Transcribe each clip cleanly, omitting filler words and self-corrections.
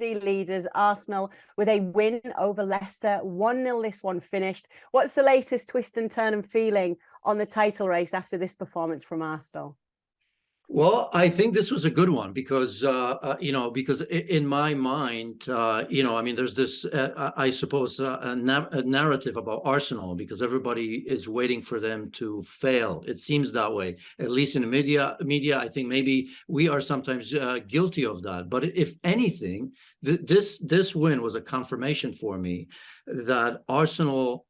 the leaders, Arsenal, with a win over Leicester. 1-0 this one finished. What's the latest twist and turn and feeling on the title race after this performance from Arsenal? Well, I think this was a good one because, because in my mind, I mean, there's this, I suppose, a narrative about Arsenal because everybody is waiting for them to fail. It seems that way, at least in the media. I think maybe we are sometimes guilty of that. But if anything, this win was a confirmation for me that Arsenal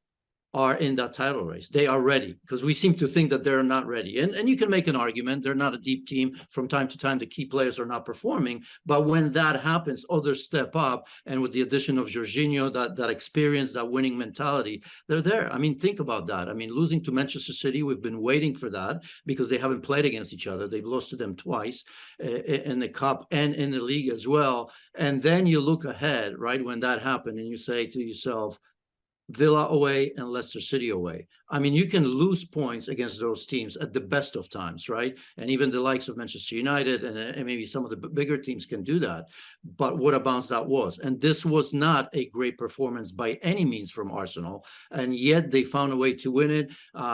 are in that title race. They are ready because we seem to think that they're not ready. And you can make an argument. They're not a deep team. From time to time, the key players are not performing. But when that happens, others step up. And with the addition of Jorginho, that experience, that winning mentality, they're there. I mean, think about that. I mean, losing to Manchester City, we've been waiting for that because they haven't played against each other. They've lost to them twice in the cup and in the league as well. And then you look ahead, right, when that happened and you say to yourself, Villa away and Leicester City away. I mean, you can lose points against those teams at the best of times, right? And even the likes of Manchester United and maybe some of the bigger teams can do that. But what a bounce that was. And this was not a great performance by any means from Arsenal. And yet they found a way to win it.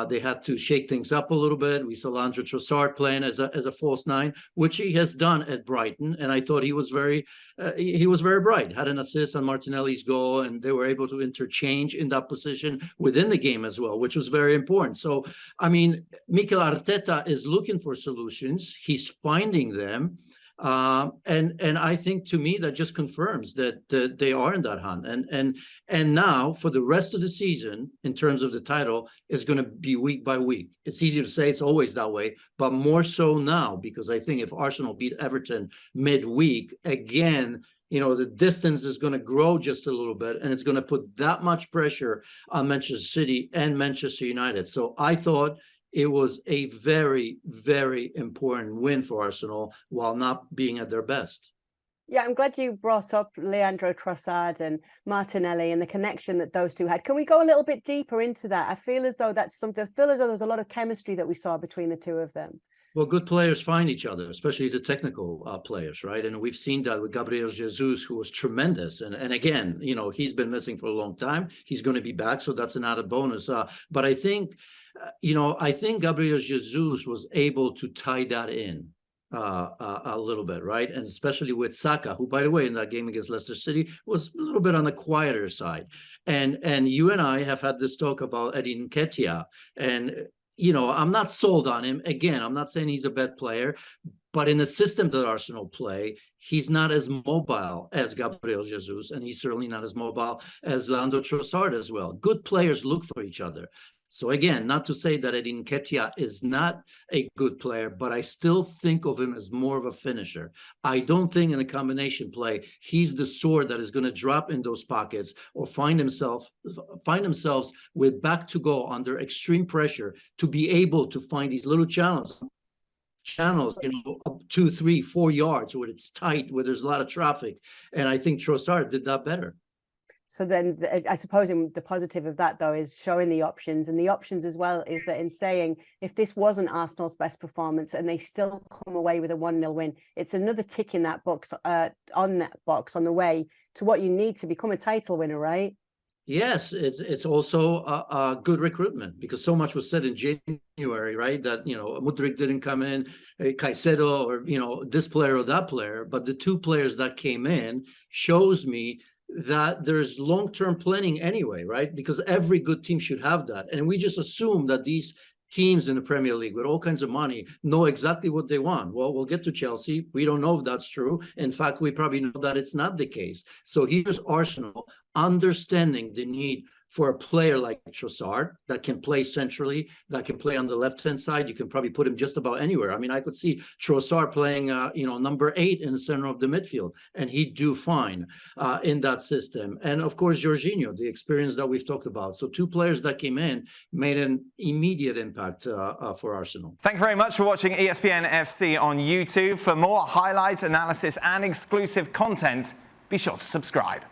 They had to shake things up a little bit. We saw Leandro Trossard playing as a false nine, which he has done at Brighton. And I thought he was very bright. Had an assist on Martinelli's goal, and they were able to interchange in that position within the game as well, which was very important. So, I mean, Mikel Arteta is looking for solutions. He's finding them. And I think to me that just confirms that they are in that hunt. And now for the rest of the season, in terms of the title, is going to be week by week. It's easy to say, it's always that way, but more so now, because I think if Arsenal beat Everton midweek, again, the distance is going to grow just a little bit, and it's going to put that much pressure on Manchester City and Manchester United. So I thought it was a very, very important win for Arsenal while not being at their best. Yeah, I'm glad you brought up Leandro Trossard and Martinelli and the connection that those two had. Can we go a little bit deeper into that? I feel as though that's something, I feel as though there's a lot of chemistry that we saw between the two of them. Well, good players find each other, especially the technical players, right? And we've seen that with Gabriel Jesus, who was tremendous. And again, he's been missing for a long time. He's going to be back, so that's an added bonus. But I think, Gabriel Jesus was able to tie that in a little bit, right? And especially with Saka, who, by the way, in that game against Leicester City was a little bit on the quieter side. And you and I have had this talk about Eddie Nketiah, and I'm not sold on him. Again, I'm not saying he's a bad player, but in the system that Arsenal play, he's not as mobile as Gabriel Jesus, and he's certainly not as mobile as Leandro Trossard as well. Good players look for each other. So again, not to say that Eddie Nketiah is not a good player, but I still think of him as more of a finisher. I don't think in a combination play, he's the sword that is going to drop in those pockets or find themselves with back to goal under extreme pressure to be able to find these little channels, up 2, 3, 4 yards where it's tight, where there's a lot of traffic. And I think Trossard did that better. So then I suppose the positive of that, though, is showing the options. And the options as well is that in saying if this wasn't Arsenal's best performance and they still come away with a 1-0 win, it's another tick in that box, on the way to what you need to become a title winner, right? Yes, it's also a good recruitment, because so much was said in January, right? That, Mudryk didn't come in, Caicedo, or, this player or that player. But the two players that came in shows me that there's long-term planning anyway, right? Because every good team should have that. And we just assume that these teams in the Premier League with all kinds of money know exactly what they want. Well, we'll get to Chelsea. We don't know if that's true. In fact, we probably know that it's not the case. So here's Arsenal understanding the need for a player like Trossard that can play centrally, that can play on the left-hand side. You can probably put him just about anywhere. I mean, I could see Trossard playing, number 8 in the center of the midfield, and he'd do fine in that system. And of course, Jorginho, the experience that we've talked about. So two players that came in made an immediate impact for Arsenal. Thank you very much for watching ESPN FC on YouTube. For more highlights, analysis, and exclusive content, be sure to subscribe.